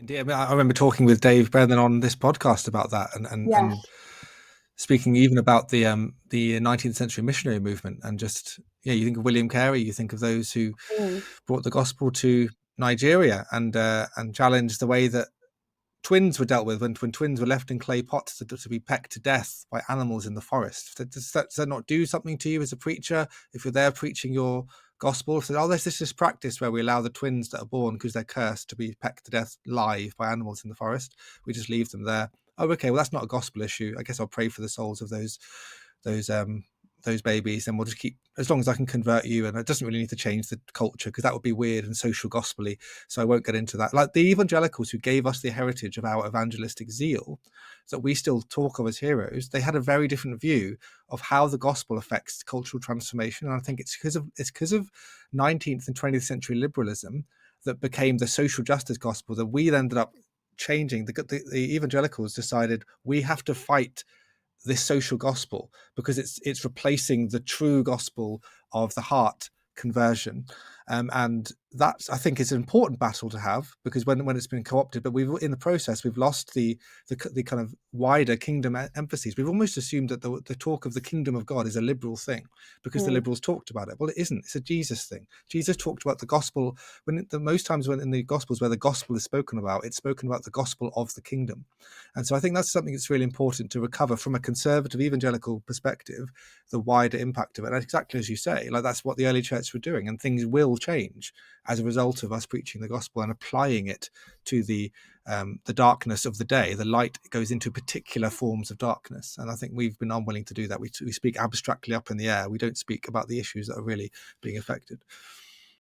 Yeah, I mean, I remember talking with Dave Brennan on this podcast about that, and Yes. speaking even about the 19th century missionary movement, and just you think of William Carey, you think of those who Mm. brought the gospel to Nigeria and challenged the way that twins were dealt with when twins were left in clay pots to be pecked to death by animals in the forest. Does that not do something to you as a preacher if you're there preaching your gospel? So, there's this practice where we allow the twins that are born because they're cursed to be pecked to death live by animals in the forest. We just leave them there. Oh, okay, well, that's not a gospel issue. I guess I'll pray for the souls of those those babies, and we'll just keep, as long as I can convert you, and it doesn't really need to change the culture because that would be weird and social gospelly, so I won't get into that. Like the evangelicals who gave us the heritage of our evangelistic zeal that we still talk of as heroes, they had a very different view of how the gospel affects cultural transformation, and I think it's because of 19th and 20th century liberalism that became the social justice gospel that we ended up changing. The evangelicals decided we have to fight this social gospel because it's replacing the true gospel of the heart conversion, and that, I think, is an important battle to have, because when it's been co-opted, but we've in the process we've lost the kind of wider kingdom emphases. We've almost assumed that the talk of the kingdom of God is a liberal thing because the liberals talked about it. Well, it isn't. It's a Jesus thing. Jesus talked about the gospel the most times when in the gospels where the gospel is spoken about, it's spoken about the gospel of the kingdom. And so I think that's something that's really important to recover from a conservative evangelical perspective, the wider impact of it. And exactly as you say, like that's what the early church were doing, and things will change as a result of us preaching the gospel and applying it to the darkness of the day. The light goes into particular forms of darkness, and I think we've been unwilling to do that. We speak abstractly up in the air. We don't speak about the issues that are really being affected.